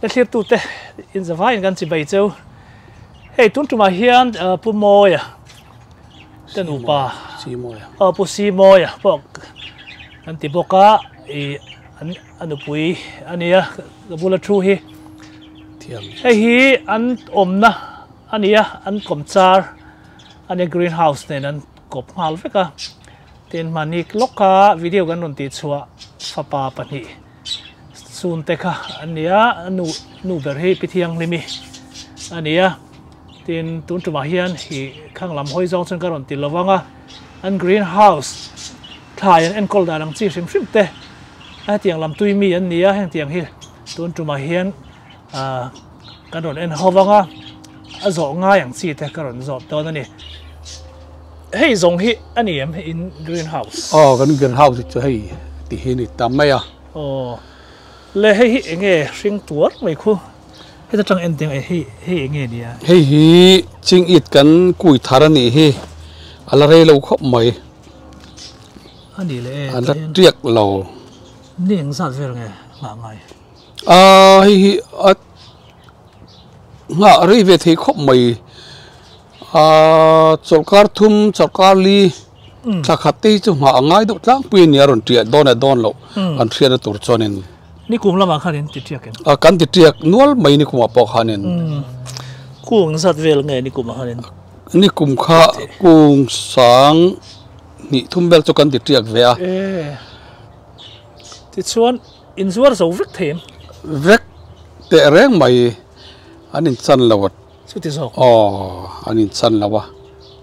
Let's tu te in the vine gan si bai châu hey tun tu ma hian pu moya ten upa si moya pu si moya pok an ti boka e an pui ania bula thu hi thiam hi an omna ania an komchar ania greenhouse nen an kop ngal veka ten manik loka video gan non ti chua fapa pani sun te kha ania nu ber hi pithiang limi ania tin tun tu ma hian hi khang lam hoi zong chen karon ti lawanga an greenhouse thai an kol da lang chi sim sim te a tiang lam tui mi an nia heng tiang hi tun tu ma hian karon en howanga a zo nga yang chi te karon zo to na ni hei zong hi ani em in greenhouse kan greenhouse chu hei ti hi ni tam mai le hei enge ring tuar mai khu hei tang ending hei enge dia hei hi ching it kan kui thara ni hi ala rei lo khop mai ani le ala triak lo ni ang sa ver nge ma ngai hei hi nga rei ve thei khop mai chokar thum chokar li thakhati chu nga ngai do tlang pui ni aron tria don lo an thria tur chonin ni kum lama khanin ti tiak en kan ti triak nual mai ni kuma pok hanin kung sat vel nge ni kum hanin ni kum kha kung sang ni thum bel chu kan ti triak ve a ti chuan in zuar zo vek them vek te reng mai anin chan lawat chu ti zo anin chan lawa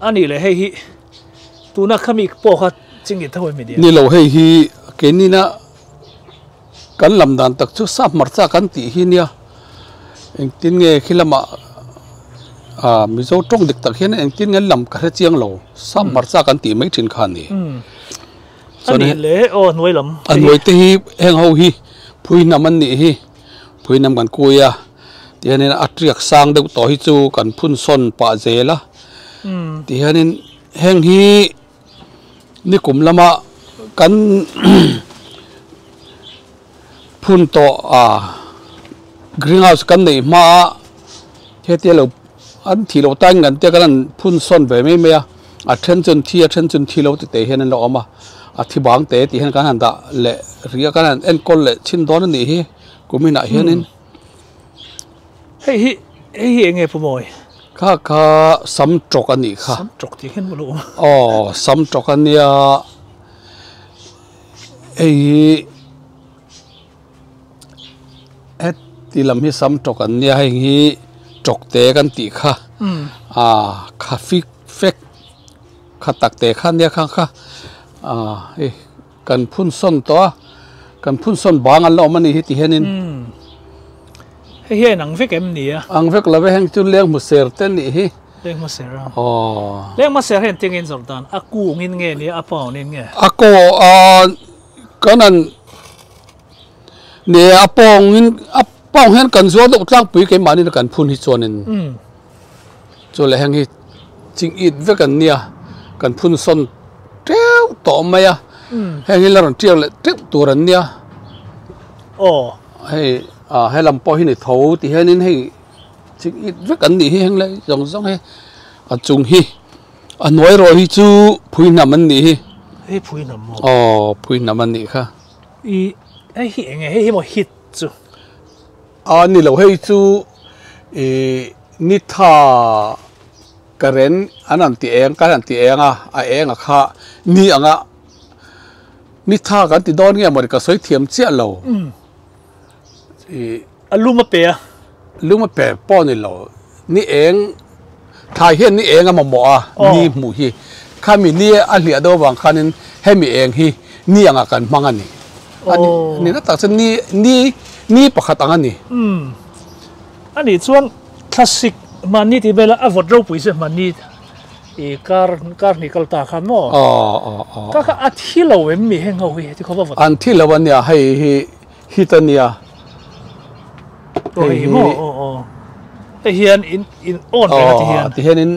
ani le hei hi tuna khami po kha chingi thoi mi dia ni lo hei hi kenina kan lamdan tak chu sap marcha kan ti hi nia eng tin nge khilama mi zo tong dik tak hian eng tin nge lam ka chiang lo sap marcha kan ti mai thin khan ni ani le noi lam noi te hi heng ho hi phui naman ni hi phui nam kan kuya tianin atriak sang deuh to hi chu kan phun son pa zela tianin heng hi ni kum lama kan phun to greenhouse kan nei ma hetialo an thilo tan ngan te kan phun son ve me me a then chun thilo te hian lo ama a thi bang te ti hian kan han da le ria kan en kol le chin don ni hi kumina hianin hei enge pumoi kha sam trok ani kha sam trok ti hen bulu sam trok ania ti lam hi sam trok ania hi trok te kan ti kha kha fek kha tak te kha nia kha kan phun son to kan phun son bang an lo mani hi ti henin hei nang vek em ni ang vek la ve heng chu leng mu ser ten ni hi leng ma ser leng ma ser hen ting in zordan aku ngin nge ni apa nin nge ako kanan ne apong hen kan zo do tlang pui ke mani kan phun hi chonin cho le heng hi ching it ve kan nia kan phun son treu to maya heng hi laron trial le trep turan nia hay làm po hi này thấu thì hay nên hay ching it ve kan ni hi heng le jong he chung hi nói rồi hi chu phui nam an ni hi phui nam phui nam an ni kha hi nge hi mo hit chu ni lo hei chu ni tha karen anan ti eng kan ti enga enga kha ni anga ni tha kan ti don nge mari ka soi thiam chia lo luma pe po ni lo ni eng thai hian ni eng ama mo ni mu hi khami ni a hlia do wang khanin hemi eng hi ni anga kan mangani ani na ta chen ni pakhat angani ani chuan classic mani ti bela avot ro pui se mani kar ni kalta khan mo ka athilo em mi heng ho hi ti khoba vot an thilo wania hi tania hian in on ti hian in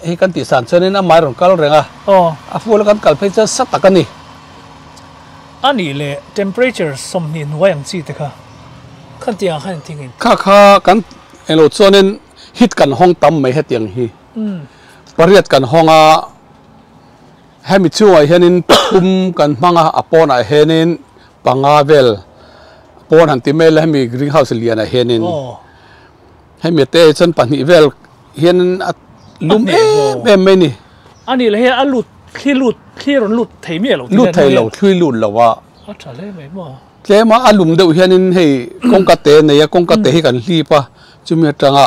hi kan ti san chonin a mai ron kal renga a ful kan kal phei cha satakani ani le temperature somni nuayang chi te kha khăn tiếng khăn tiếng kha kan elo chonin hit kan hong tam mai hetiang hi pariat kan honga hemi chu ai henin kan manga apona henin pangavel pon han timel hemi greenhouse liana henin hemi te chan pani vel hian lum em ni ani le he alut khi ron lut thei mi lo lut thei lo thui lut lo wa tha le mai mo tle ma alum deuh hianin hei kongka te nei kongka te hi kan hli pa chumi tanga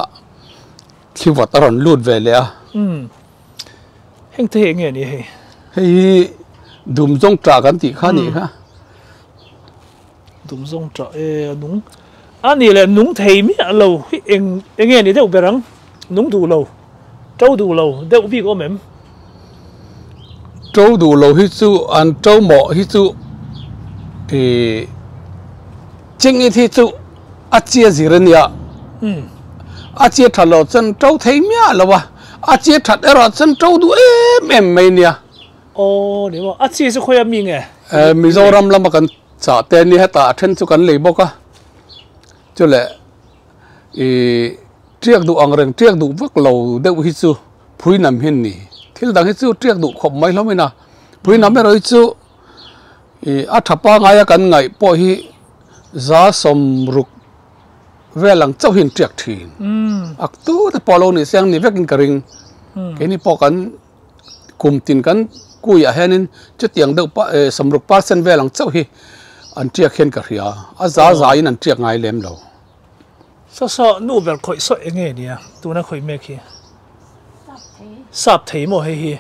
thiwat aron lut ve le a heng te nge ni hei hei dum jong tra kan ti kha ni kha dum jong tra nung ani le nung thei mi lo eng nge ni deuh berang nung du lo trâu du lo deuh vi ko mem trâu du lo hi chu an trâu mo hi chu chính ý thì chú à chia gì rồi nhỉ à chia thật là chân trâu thấy mía là ba à chia thật là chân trâu đuôi em mày nhỉ ồ nếu mà à chia sẽ khơi mình à Mizoram lắm mà cần trả tiền đi hết ta trên chú cần lấy bốc à cho lẽ triệt đủ ăn rừng triệt đủ vắt lầu đều hít chú phui nằm hiền nhỉ thì đang hít chú triệt đủ khom mấy lắm nè phui nằm rồi chú à tháp ba ngay cần ngày bỏ hi giá sầm rục về lăng châu hiền triệt thìn ác tu thì bỏ lâu này sang này vét kinh kering cái này bỏ cần cùng tin cần cùi à hen chút tiếng đâu sầm rục ba sen về lăng châu hi anh triệt hiền cả ria à giá in anh triệt ngay lem lâu sao nụ về khởi sợi nghe nè tu nó khởi mấy khi sắp thấy mồ hay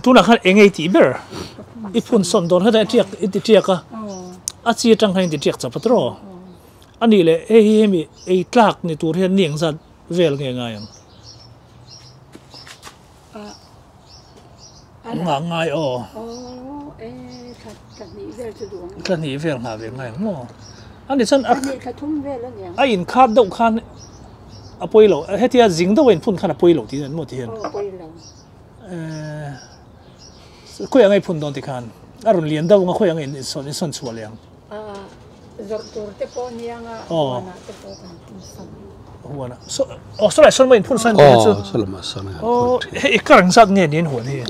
tu nó khăn nghe tí bơ ít phun sồn đòn hết triệt ít triệt à chia trăng hay triệt chập bắt rồi anh đi lệ mi tlak ni tu hiện niềng giật về nghe ngay ngã ngay thật nhỉ về ngã về ngay mà anh đi chân anh in khát động khan à bôi lẩu hết thì dính đâu in phun khan à bôi lẩu thì nên một thì hiện khơi ngay phun đòn thì khan à rồi liền đâu ngã khơi ngay son chua liền huana so lại son mình phun san chứ so là mà son ekar ngsak nge nin huan hi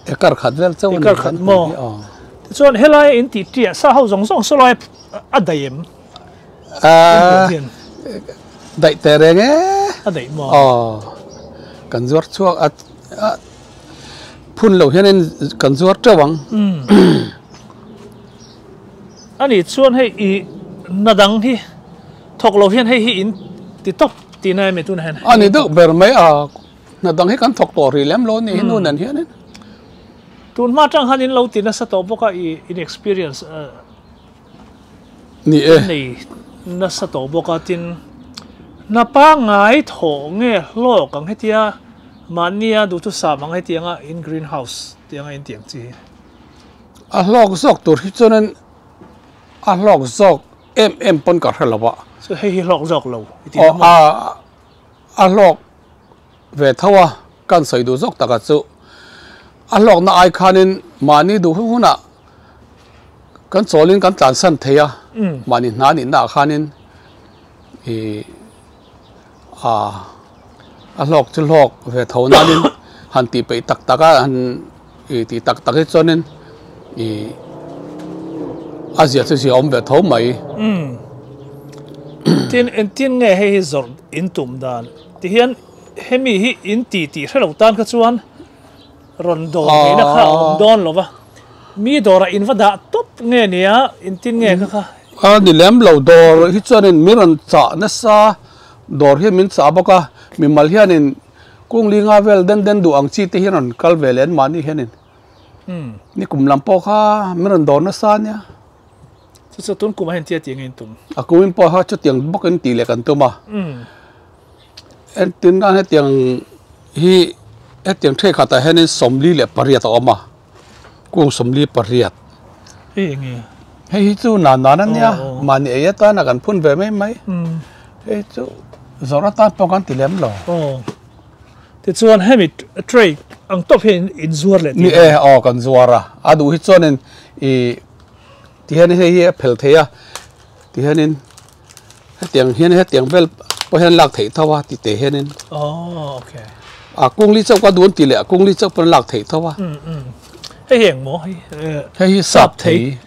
ekar khat vel chau ekar khat mo chon helai in ti tia sa hau zong zong so lai adayem dai tere nge adai mo kan zuar chuak phun lo hianin kan zuar tawang ani chuan hei nadang hi thok lo hian hei hi in ti top ti nai me tun han ani do ber mai nadang hi kan thok to ri lem lo ni nu nan hianin tun ma tang hanin lo ti na sa to boka in experience ni nei na sa to boka tin na pa ngai tho nge lo kang hetia mania du tu sa mang hetianga in greenhouse tianga in tiang chi a lok zok tur hi chonen a lok zok em pon ka halawa so hei lok zok lo a lok ve thawa kan sai du zok taka chu a lok na ai khanin mani du huna kan cholin kan tlan san theya mani na ni na khanin a lok chu lok ve thona nin han ti pe tak taka han ti tak tak chonin Asia chu si om ve tho mai tin nge hei zor in tum dan ti hian hemi hi in ti hrelo tan kha chuan ron do nge na kha om don lo wa mi dora in vada top nge nia in tin nge kha ni lem lo dor hi chuanin miran cha na sa dor hi min cha boka mi mal hianin kung linga vel den du ang chi te hian kal velen mani hianin ni kum lampo kha miran dor na sa nia so tun kuma hen tia tiang in tum akuin po ha chu tiang bok en ti le kan tuma en tin an tiang hi tiang the khata henin somli le pariat oma ku somli pariat nge hei chu na nia mani e ta na kan phun ve mai hei chu zora ta po kan ti lem lo te chuan hemi tray ang top hen in zuar le ni kan zuara adu hi chonen ti hian hei phel theya ti hianin tiếng hiền hết tiếng vel po hiền lạc thấy thao thì tệ hiền nên ok cung lý châu qua đuôn tỷ lệ cung lý châu po lạc thấy thao hay hiện mỏ hay sắp thấy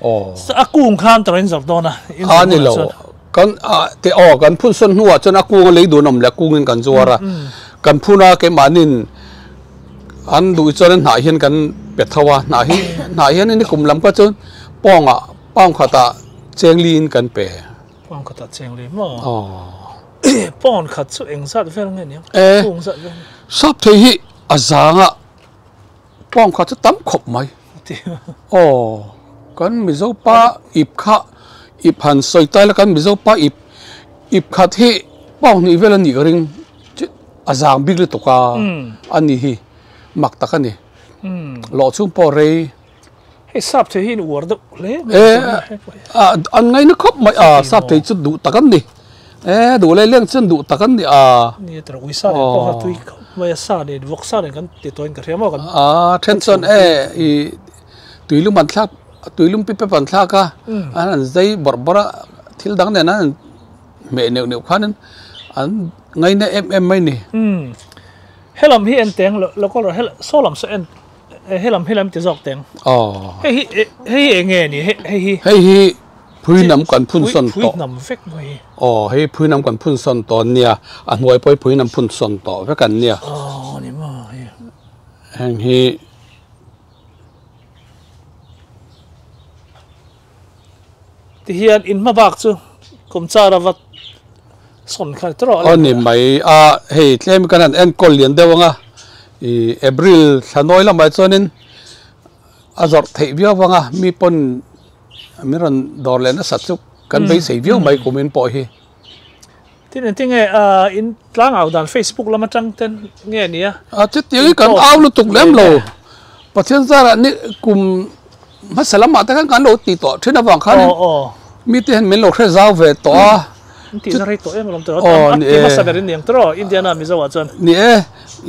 cung khan tao nên dọc đó nè này lâu kan te kan phun son nuwa chon aku lấy đồ nằm là cung kan zuara kan phuna cái manin an du chon na hian kan pethawa na hian ni kum lam ka chon pong khata chenglin kan pe pong khata chenglin mo pong khat chu eng sat vel nge ni pong sat vel sap thei hi azanga pong khat chu tam khop mai kan mi zo pa ip kha ip han soi tai la kan mi zo pa ip khat hi pong ni vel ani ring azang big le to ka ani hi mak takani lo chung po re he sap thei hin war do le an ngai na khop mai sap thei chu du takan ni du le leng chen du takan ni ni tra wi sa ko ha tui mai sa ni vok sa ni kan ti toin ka remo kan tension i tuilum man thak tuilum pi pe pan thak ka an zai borbora thil dang ne na me neu khanin an ngai na em mai ni helam hi en teng lo ko hel solam so en helam ti jok teng hei enge ni hei phui nam kan phun son to phui nam vek mai hei phui nam kan phun son to nia an hoi poi phui nam phun son to ve kan nia ni ma hang hi ti hian in ma bak chu kum chara wat son khai tro ni mai hei tlem kan an en kol lian dewanga April thanoi la mai chonin azor thei bia wanga mi pon miran dorlen na satchu kan bei sei view mai comment po hi tin tinge in tlang au dan Facebook lama tang ten nge nia che ti kan au lu tuk lem lo pathian zara ni kum masalam ma ta kan lo ti to thina wang khan mi te hen men lo khe zaw ve to ti na rei to em lom to ni masaberin niang tro Indiana mi zawa chon ni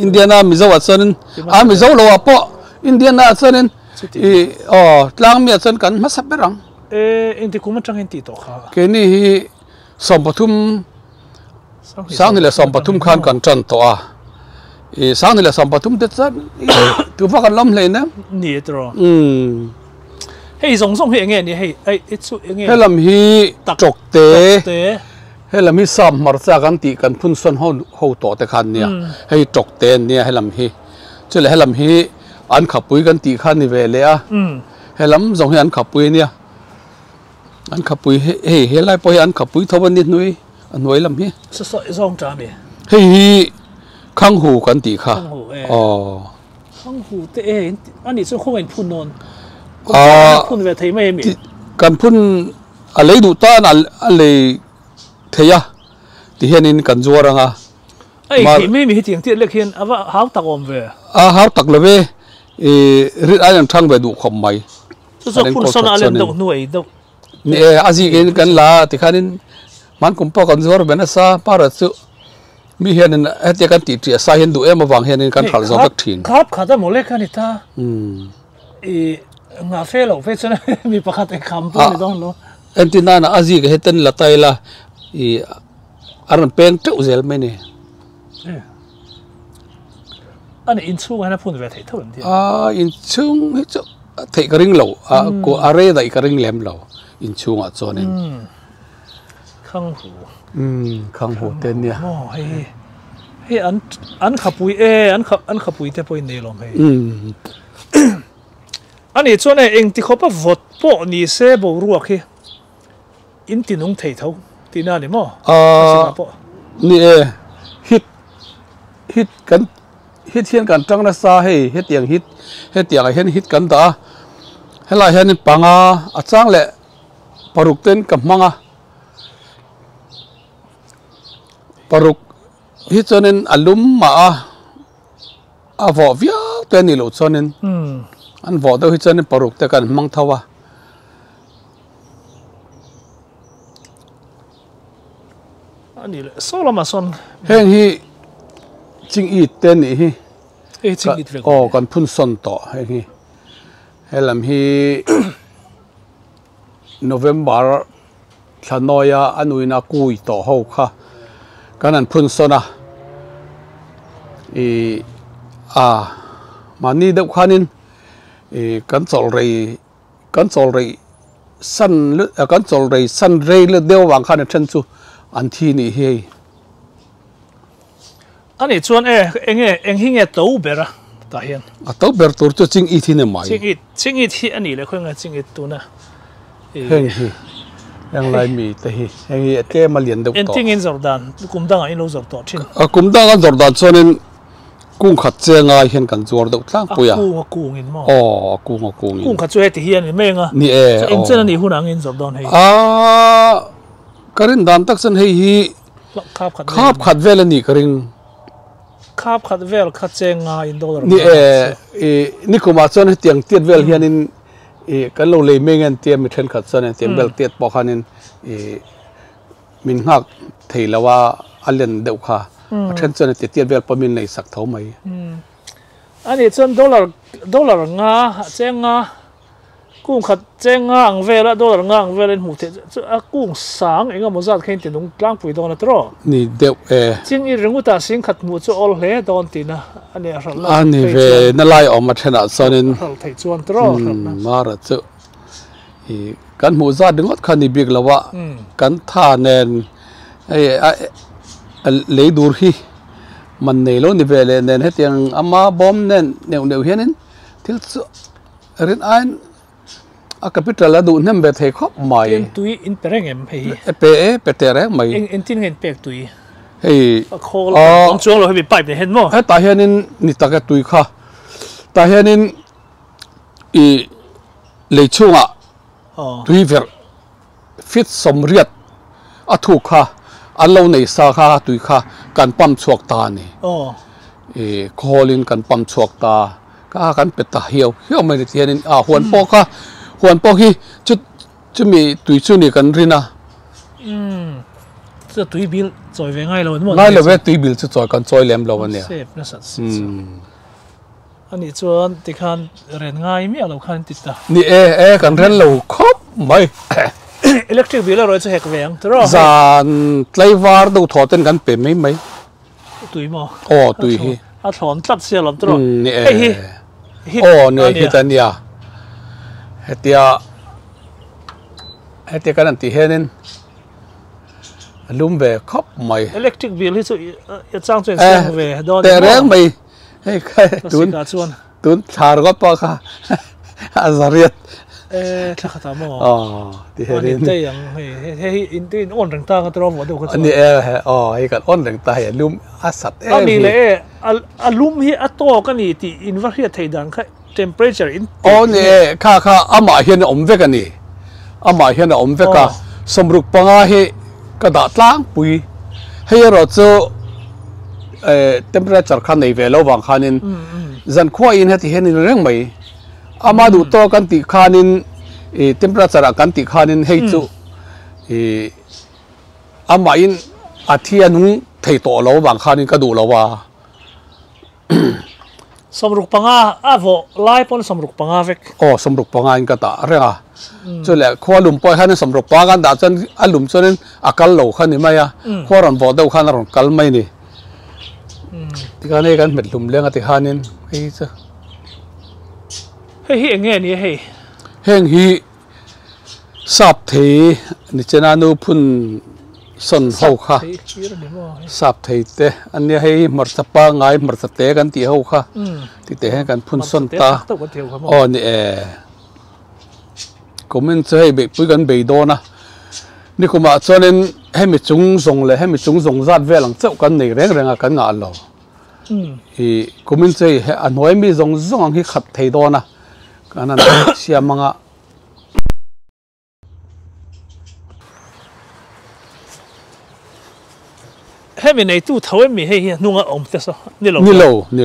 Indiana mi zawa chon mi zaw lo apo Indiana chonin tlang mi chon kan masaberang inti kuma tang inti to kha ke ni hi sompathum sang ni la sompathum khan kan chan to sang ni la sompathum te chan tu va kan lom le na ni tro hei zong zong he nge ni hei ai chu nge helam hi chok te helam hi sam mar cha kan ti kan phun son ho to te khan nia hei chok te nia helam hi chule helam hi an khapui kan ti khan ni ve le helam zong hi an khapui nia an khapui he lai poi an khapui thoban ni nui an noi lam hi so zong cha me hei khang hu kan ti kha khang hu te ani chu khong en phun non phun ve thei mai mi kan phun a lei du ta a lei theya ti hianin kan zuaranga ai thei mai mi tiang ti lek hian awa hau tak om ve hau tak love ri an thang ve du khom mai so phun son alen do nuai do ni azi kan la ti khanin man kum po kan zuar bena sa para chu mi hianin ate kan ti sa hian du em awang hianin kan khal zo bak thin khap khata mole kan ita nga fe lo fe chana mi pakhat e kham pu ni dong lo antina na azi ga heten latai la aran pen tu zel me ni ani in chu ana phun ve thei thon dia in chung hi chu thei ka ring lo ko are dai ka ring lem lo in chunga chonin khang hu ten nia hei an khapui an khapui te poi nei lom hei ani chone eng ti khopa vot po ni se bo ruak hi in tinung thei tho tina ni mo ni hit kan hit hian kan tang na sa hei he tiang hian hit kan ta hela hian panga achang le paruk ten ka manga paruk hi chonin alum ma a vo via te ni lo chonin an vo do hi chonin paruk te kan mang thawa ani le solama son heng hi ching i te ni hi ching i ve kan phun son to heng hi helam hi November thanoya anuina kui to ho kha kanan phun sona mani deuh khanin kan chol rei san rei le deu wang khan then chu an thi ni he ani chuan eng hi nge to bera ta hian a to ber tur chu ching I thi ne mai ching it hi ani le khoi nga ching it tu na heng hi yang lai mi te hi heng hi te ma lian deuh to enting in Jordan kum dang in lo zor to thin kum dang an Jordan chuanin kung khat chenga hian kan zuar deuh tlang puya kung in mo kung khat chu he ti hian ni menga ni en chen ani hunang in Jordan hei karin dan tak chan hei hi khap khat vel ani karing khap khat vel khat chenga in dollar ni ni kuma chon tiang tiat vel hianin kan lo le mengen tiam mi then khat chan tiam vel tiat po khanin min ngak theilawa alen deuh kha then chan tiat vel pamin nei sak tho mai ani chon dollar nga chenga kung khat chenga ang vela dollar nga ang velen mu the kung sang enga mozat khain tinung tlang pui don atro ni deuh ching I ringuta sing khat mu chu ol hle don tina ani ral ani ve na lai om ma thena sonin ral thei chuan tro mara chu kan mu za dingot khani big lawa kan tha nen le dur hi man nei lo ni vele nen hetiang ama bom nen neu hianin til chu rin ain a capital adu nem be thei khop mai tui in pereng em hei pe tere mai en tin ngen pek tui hei khol ong chuang lo hemi pipe ne hen mo ta hianin ni taka tui kha ta hianin leichunga tui ver fit somriat athu kha allo nei sa kha tui kha kan pam chuak ta ni kholin kan pam chuak ta ka kan peta hiau mai ti hianin huan po kha huan po hi chu mi tui chu ni kan rina chu tui bil choi ve ngai lo mo ngai lo ve tui bil chu choi kan choi lem lo ania sep na sat ani chuan ti khan ren ngai mi alo khan ti ta ni kan ren lo khop mai electric bill roi chu hek veng tro zan tlaiwar do thoten kan pe mai tui mo tui hi a thon tlat sia lam tro ni hi ni hi tania hetia kan anti henin lum ve khop mai electric bill hi chu ya chang chen sang ve don te reng mai hei khai tun thar go pa kha azariat thakata mo ti herin te yang hei in tin on reng ta ka tro mo do ko ani hei kan on reng ta he lum asat ani le alum hi ato ka ni ti invar hi thei dan kha temperature in ni kha ama hian om ve ka ni ama hian om ve ka somruk panga hi ka da tlang pui hei ro chu temperature khan nei ve lo wang khanin zan khwa in hati hen reng mai ama du to kan ti khanin temperature kan ti khanin hei chu ama in athia nung thei to lo wang khanin ka du lo wa somruk panga avo lai pon somruk panga vek somruk panga in ka ta renga chu le khwalum poi khan somruk pa kan da chan alum chonin akal lo khan ni maya khwaran bo do khan ron kal mai ni ti kan e kan met lum lenga ti khanin hei cha hei enge ni hei heng hi sap thei ni chena nu phun son ho kha sap thei te ania hei marchapa ngai marchate kan ti ho kha ti te kan phun son ta ni comment chei be pui kan be do na ni kuma chonin hemi chung zong le hemi chung zong zat velang chau kan nei reng renga kan nga lo comment chei an hoi mi zong zong hi khat thei do na kanan siamanga hemi nei tu thawe mi hei nunga om te so ni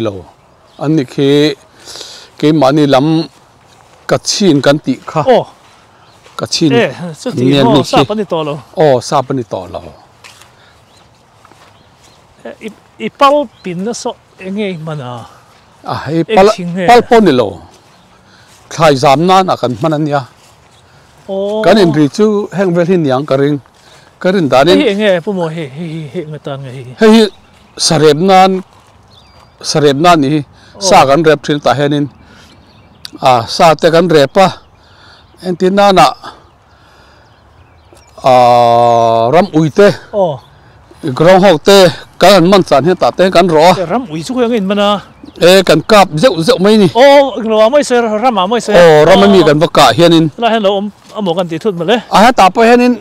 lo ani ke mani lam kachin kan ti kha kachin so ti mo sa pani to lo sa pani to lo I pal pin na so enge mana hei pal pon ni lo khai zam na kan manan ya kan in ri chu heng vel hin yang karing karin danin hi nge pu mo hi nge tan nge hi hei sarep nan ni sa kan rep thin ta henin sa te kan repa entina na ram uite grong hok te kan man chan he ta te kan ro ram ui chu yang in mana kan kap zeu mai ni lo mai se ram mai se ram mi kan vaka hianin la hen lo amo kan ti thut ma le ta pa hianin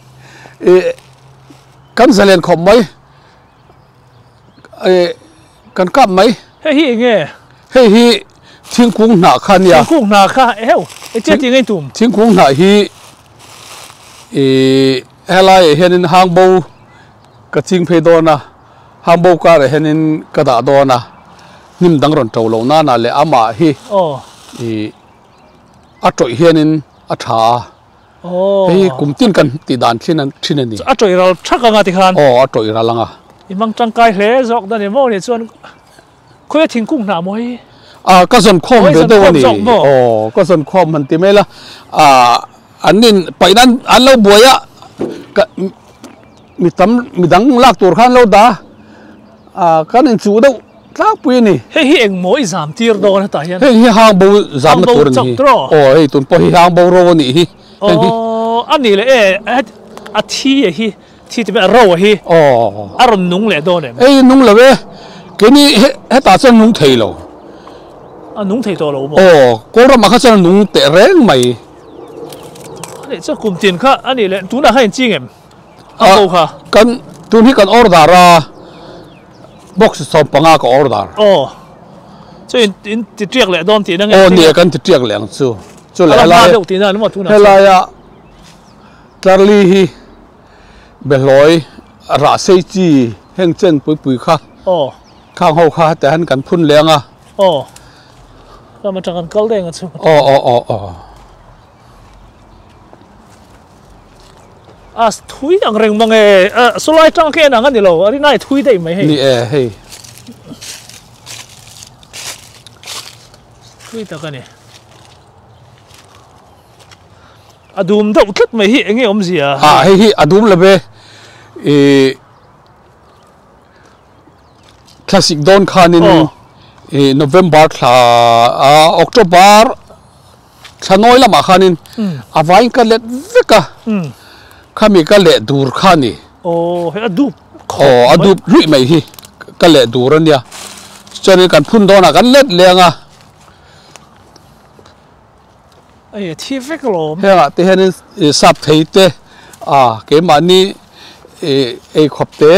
kan zalen khom mai kan kap mai hi nge hi thing kung na khan ya thing kung na kha che ti ngai tum thing kung na hi helai hianin hang bo ka ching phei do na hang bo ka re hianin ka da do na nim dang ron tau lo na le ama hi a troi hianin a tha hei kumtin kan ti dan thin ani a troi ral thaka nga ti khan a troi ralanga imang tangkai hle jok da ni mo ni chuan khoi thing kung na mo hi ka zon khom be do ni ka zon khom man ti mela anin painan an lo boya mi dang lak tur khan lo da kan in chu do tlak pui ni hi eng mo i zam tir do na ta hian hi hang bo zam na tur ni hei tun po hi hang bo ro ni hi ani le a thi hi thi te ro hi aron nung le do ne nung le we ke ni he ta chen nung thei lo nung thei to lo mo ko ra ma kha chen nung te reng mai ani cha kum tin kha ani le tu na hain ching em bo kha kan tu ni kan order ra box so panga ka order so in ti triak le don ti na nge ni kan ti triak leng chu le la ti na mo tu na la ya tlarli hi beloi ra sei chi heng chen pui kha khang ho kha te han kan phun lenga ka ma chang kan kal deng chu thui ang reng mang solai tang ke na ngani lo ari nai thui dei mai hei ni hei thui ta ka ni adum da utlat mai hi enge om zia hi adum labe classic don khanin November thla October thanoi lama khanin avain ka let veka khami ka le dur khani he adu adu lui mai hi ka le dur ania chani kan phun dona kan let lenga thi vek lo hela te henin sap theite ke mani khopte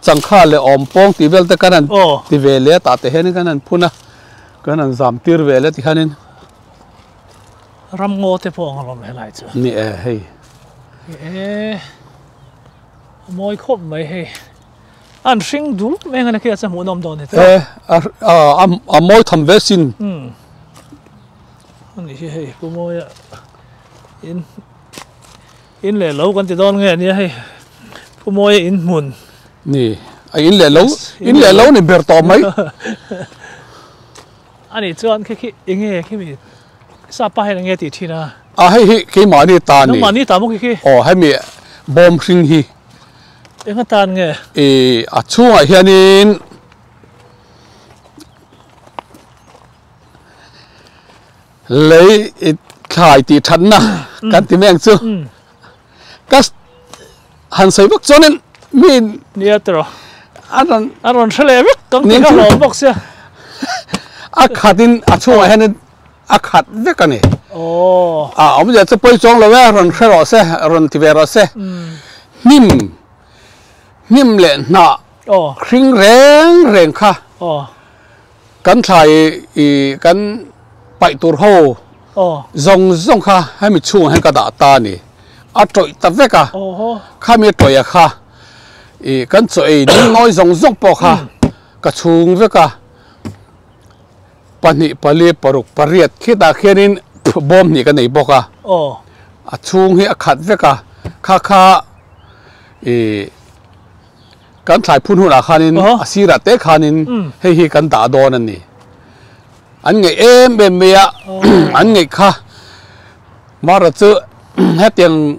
changkha le ompong ti vel te kanan ti vele ta te henin kanan phuna kanan zam tir vele ti khanin ram ngo te po ngalom helai chu ni hei moi khop mai hei an ring du meng ana kia cha mu nom don te moi tham vesin ani hei pu moi in le lo kan ti don nge ni hei pu moi in mun ni in le lo ni ber to mai ani chuan khi inge khi mi sa pa he nge ti thina hei ke mani ta ni mani ta mo khi hei mi bom ring hi enga tan nge chunga hianin lấy khai ti thắn na kan ti meng chu kas han sei bak chonen min niatro aron thale bak kan ni ka lo box ya khatin chunga hianin khat vek ani om ja chu poi chong lo wa ron khero se ron ti vero se nim le na khring reng kha kan thai kan pai tur ho zong kha hai mi chung hai ka da ta ni a troi ta veka kha mi troi kha kan choi ding noi zong po kha ka chung veka pani pali paruk pariat khita khianin bom ni ka nei boka a chung hi a khat veka kha kan thai phun hu na khanin asira te khanin hi kan da don ani an nge em be me ya an nge kha mara chu hết tiền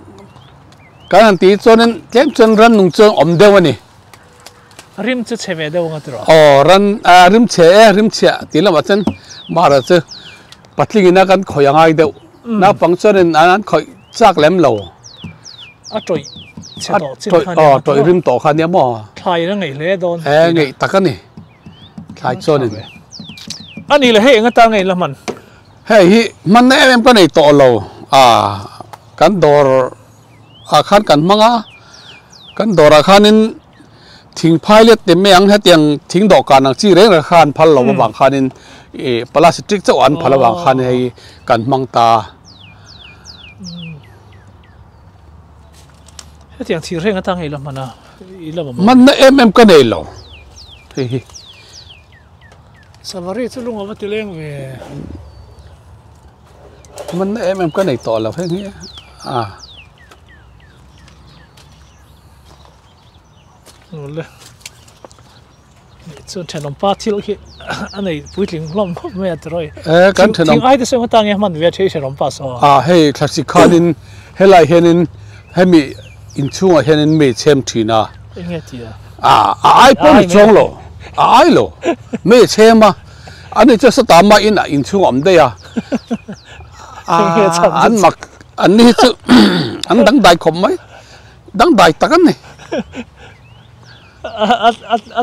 cái hàng tí cho nên chém chân rắn nung chân ổn đâu anh rim chứ chế về đâu ngắt rồi rắn rim chế tí là chân mà là chứ bắt linh nó cần khỏi ngay đâu nó phẳng cho nên anh khỏi chắc lắm lâu trội trội rim tổ khăn nhá mà thay nó ngày lễ đón ngày tắc cái này thay cho nên anh này là hệ người ta ngày là mình hệ mình em cái này tổ lâu kan dor akhan kan manga kan dor akhanin thing pilot te me ang hatiang thing do kan ang chi reng khan phal lo bang khanin plastic cho an phala bang khan hei kan mang ta hatiang chi reng atang ei lam mana ila man na em kan ei lo hi salary chu lunga wa tileng ve man na em kan ei to lo he hi le chun thanom pa thil khi anei puitling lom me troi kan thanom ai de song tang man ve thei thanom pa so hey classic khanin helai henin hemi in chunga henin me chem thina nge tia ai pon chong lo ai lo me chema ani cha sa ma in chung om de ya an mak an ni chu an dang dai khom mai dang dai takan ni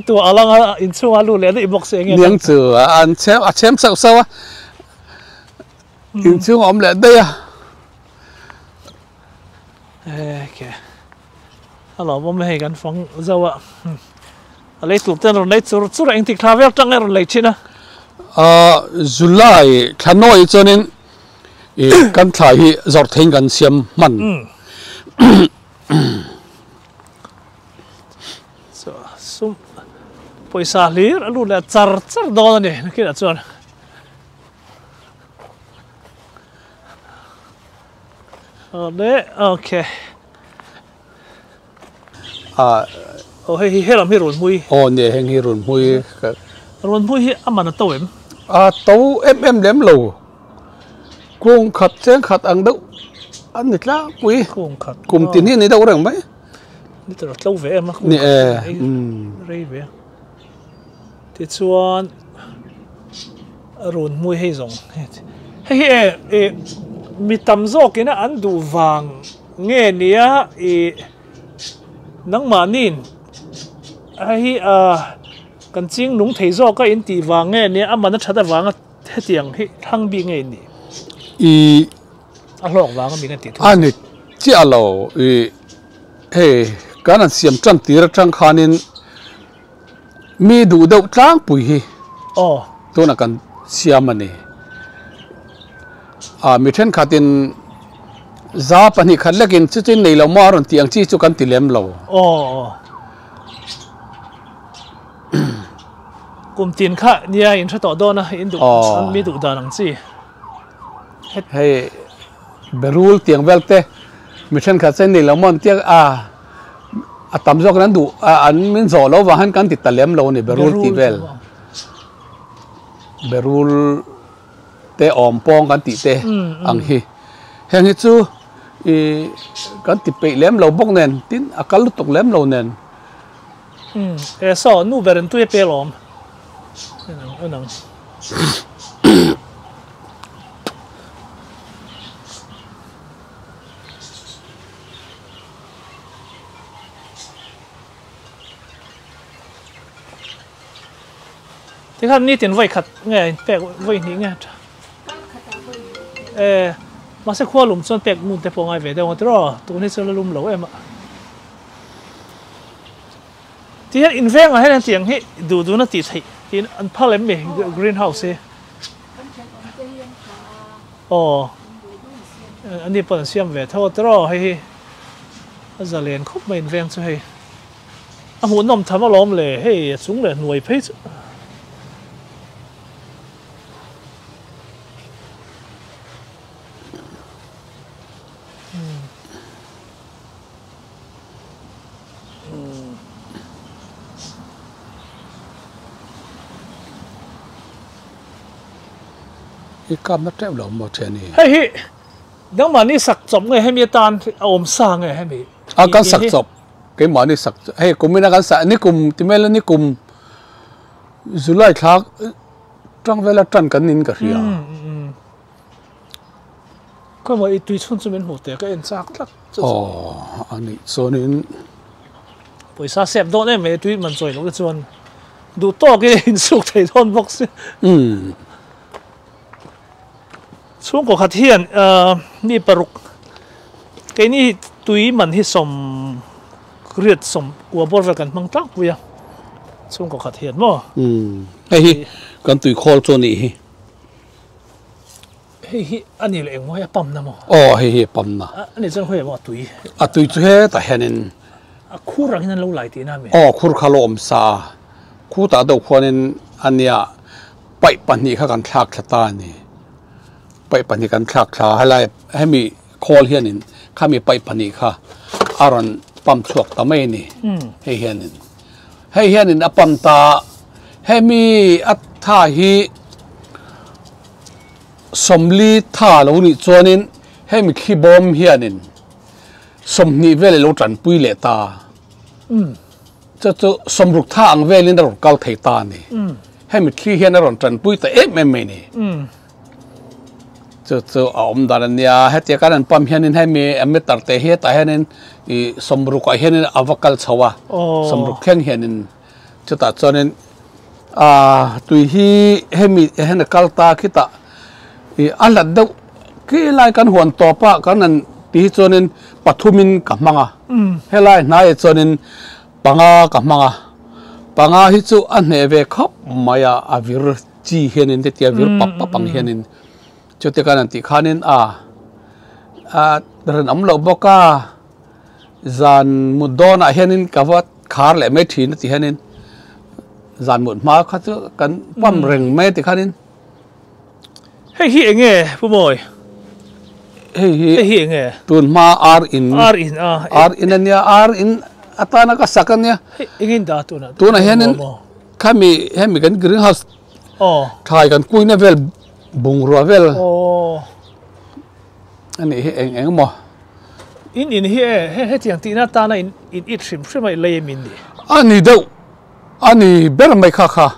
tu alang in chung alu le i box enge niang chu an chem sau sau in chung om le de ya okay alo bom he gan phong zawa lấy tụt tên rồi lấy chú anh thì travel trăng rồi lấy chi na July tháng nội cho nên căn thải hi giọt thành gần xiêm mặn sum poisa lir alu la char do ne kia là chuan đấy okay hi làm hi rồi mui nè heng hi rồi mui hi aman to em tàu em lém lầu cuồng khát chén khát ăn đâu ăn được lá quý cùng tiền hi này đâu được mấyนี่ตัวเราเวมาคุณ นี่เรียเวที่ชวนรุนมวยให้ส่งให้มีตำโซกินะอันดูวางเงี้ยเนี่ยนังมานินให้กันจริงนุ่งเทโซก็อินตีวางเงี้ยเนี่ยอันมันชัดแต่วางให้เตียงให้ทั้งบีเงี้ยนี่อันหลอกวางก็มีกันติดอันนี้เจ้าเราเฮ้การนั้นเสียมจังตีระจังขานินมีดูดาวจ้างปุ๋ยตัวนักการเสียมันนี่มีเช่นขาดินซาปนิขันเล็กินจุดนี้ในเรามารุนที่อังจีจุกันติเลมเรากลุ่มจีนค่ะเนี่ยอินทรต่อโดนนะอินดูมีดูดานังจีให้เบรูลเตียงเวลเต้มีเช่นขาเส้นในเรามันเตียงตำจอกนั้นดูอันมินโซเราว่าหันกันติดตะเลียมเราเนี่ยเบรูลตีเวลเบรูลเตะออมปองกันติเตะอังฮีแห่งที่จูกันติดไปเลียมเราบกเนินตินอาการลุตกเลียมเราเนินสอนนู่เบรนตุยเปลอมนังที่ข้านี่เตียนไว้ขัดไงแปลกไว้นี้ไงมาสักขั้วหลุมส่วนแปลกมุนแต่พอไงเวเดี๋ยวตัวตัวนี้จะลุมเหลวที่ให้อินเวงให้เตียงให้ดูน่าติดที่อันพาเลมเมกรีนเฮาส์อันนี้เป็นเสียมเวทตัวให้จะเรียนครบไม่อินเวงใช่หัวนมทำมาล้อมเลยให้สูงเลยหน่วยเพชรกำนัดแท้เราหมดเช่นนี้เฮ้ย đang mà ni sặc chấm nghe hay mi tan ôm sang nghe hay mi kan sak chop cái mà ni sak hey cũng mình kan sa ni kum timel ni kum July thak trong vela trăn kan nin ka ria có mà ít tùy chôn cho mình hụt cái em chắc lắm anh ấy cho nên bây giờ xem đó này mấy tùy mình rồi nó cái chôn đủ to cái hình xúc thấy thôn box xuống có khát hiền ni paruk cái ni tùy mình hi som kriết som của bor về cần mang trắc vậy xuống có khát hiền mà hey kan tùy call cho ni hey anh ấy lại ngồi pump nè mà hey pump na anh ấy chân ngồi mà tùy tùy chú he ta henin khu răng nên lâu lại tí nào khu khalom sa khu ta đâu khoan anh ya bảy bản ni khác kan thak thata ni bảy bản ni kan thak thà hay là hay mi call henin khá mi bảy bản ni khá aron pump chuộc ta mấy ni hey henin pump ta hay mi at tha hi somli tha lo ni chuanin hay mi khi bom hianin somni vele lo tran pui le ta cho somruk tha ang velin ro kal thei ta ni hay mi khi hian ron tran pui ta em ni cho om daran ya hetia kan pam hianin hay mi ametar te he ta hianin I somruk a hianin avakal chawa somruk khen hianin cho ta chuanin tùy hi hemi hen kalta kita alat do ki lai kan huan topa kanan ti chonin pathumin kamanga helai nai chonin panga kamanga panga hi chu anhe ve khop maya avir chi henin te tia vir pap pang henin chote kanan ti khanin ran amlo boka zan mudona henin kawat khar le me thin ti henin dàn một má khác chứ cắn băm rừng mê thì khác đến hay hiện nghe phụ mồi hay hiện nghe tuần ma ar in anh ya ar in atana ka sakan ya ingin dah tu na hianin kami kan greenhouse thai kan kui na vel bung ro vel anh ấy eng mo in he tiang ti na ta na in it shim mai lei min ni anh đâu anh bé mai kha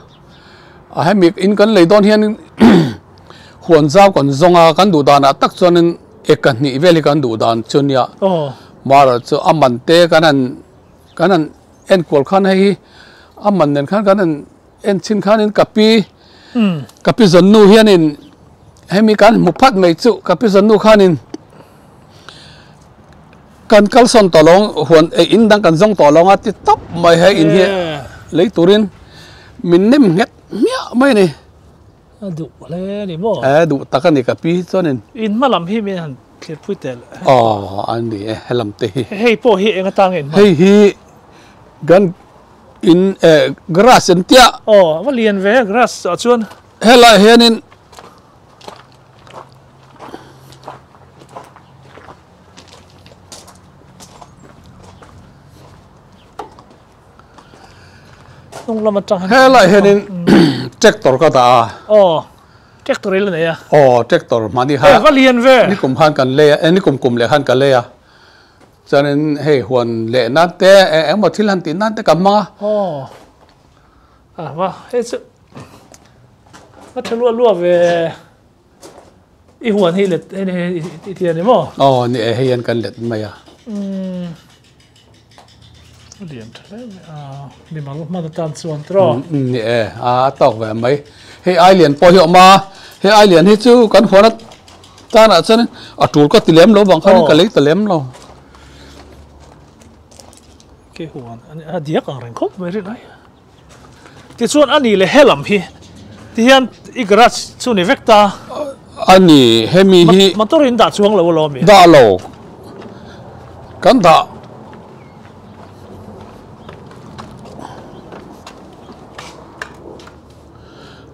hay mi in kan lấy don hian huan zau kan zonga kan du dan tak chuan ekan ni veli kan du dan chunia mara chu aman te kanan en kol khan hei aman nen khan kanan en chin khan in kapi zannu hian in hemi kan muphat mai chu kapi zannu khan in kan kalson tolong huan in dang kan zong tolong ati top mai he in hi lấy turin mình nem ngắt mía mấy này đủ lên đi mò đủ tất cả những cái pi cho nên in mà làm hi mình hẳn thiệt phui tệ anh đi hay làm tệ hay po hi anh ta nghe hi gan in grass en tia mà liền về grass ở chuan hay là hiện in hay là hiện tractor cái ta tractor lên này à tractor mà đi ha có liền về ni cùng han cần lê ni cùng lê han cần lê à cho nên hey huan lệ nát té em một thiên han tin nát té cầm mà và hết sự nó chơi lua về ít huan hi lệ này tiền đấy mò ni hey han cần lệ mày à liền thế đi mà tan xuân trò nè tóc về mấy hay ai liền po hiệu mà hay ai liền hết chứ con phone ta là chân chuột có tilem lo bằng không cái lấy tilem lo cái huan anh điếc ở rừng khóc về đấy cái xuân anh đi là hết lắm hi thì hiện igrat xuân này vecta anh đi hay mi hi mà tôi đã xuống lâu lo mi đã lâu cái đó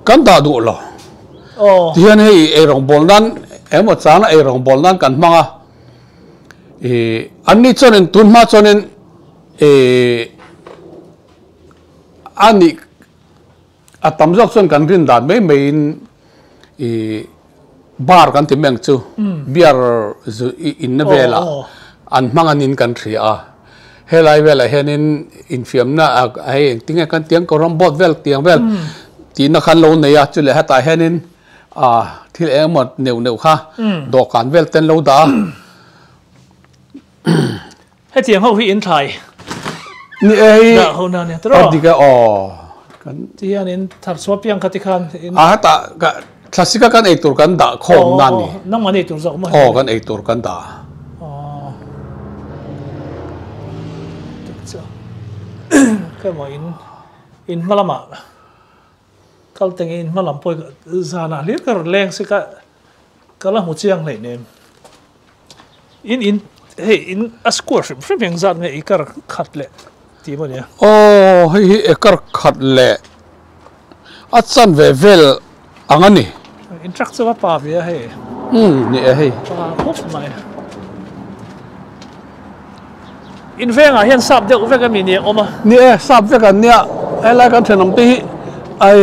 kan ta du lo tian hei rong bol nan emo chana rong bol nan kan manga anni chonen tun ma chonen ani atam jok chon kan rin dan mai in bar kan ti meng chu beer zu in na vela an manganin kan thria helai vela henin infiam na ai tinga kan tiang ko rombot vel tiang vel ti na khan lo nei a chu le hata henin thil emot neu kha do kan vel ten lo da he tiang ho hi in thai ni ei da ho na ne tro diga kan ti an in thar so piang khati khan in ta ka klasika kan ei tur kan da khom nan ni nang mani tur zo ma kan ei tur kan da cái mà in malama kal teng in malam poi zana liet kar leng se ka la mu chiang nei nem in in a score from peng zat me ikar khat le ti mo ne hi ekar khat le achan ve vel angani in trak chawa pa ve he ni hei pa pop mai in venga hian sap de ve ka mi ni oma ni sap ve kan nia ai kan thenam ti ai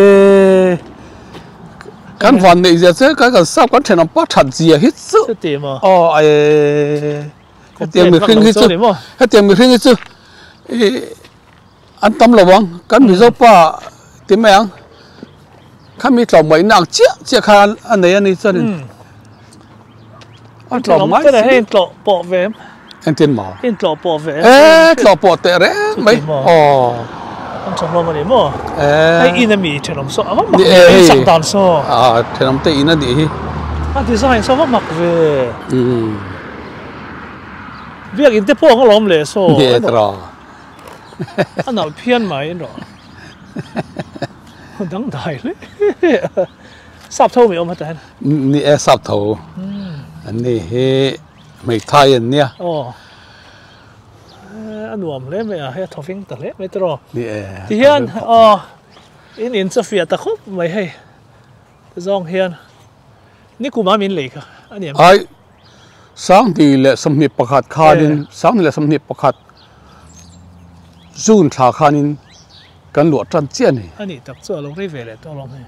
kan van nei je che kan sap kan thenam pa that ji hi chu ti mo ai tiang mi khing hi chu tiang mi khing hi chu an tam lawang kan mi zo pa ti mang kan mi tlaw mai nang chia khan an nei ani chu an tlaw mai cái này tlaw po ve anh tin mà in tlaw po ve tlaw po te re mấy an chong lo ma ni mo ai in a mi thenom so ama mak sak dan so thenom te in a di hi a design so mak ve việc in te po ng lom le so ye tra an al phian mai ro dang dai le sap tho mi om ta ni sap tho anh ni he mấy thai anh nia anh nuông lấy mày à hay thọ phim tật lấy mấy trò thì hiền in Sophia ta khóc mày hay dòng hiền ní cụ má mình lấy cả anh em ai sáng thì lệ sâm hiệp bạc hạt khanin sáng thì lệ sâm hiệp bạc hạt zun thà khanin kan lụa trăn chiên này anh ấy tập cho lâu đây về lại to lắm này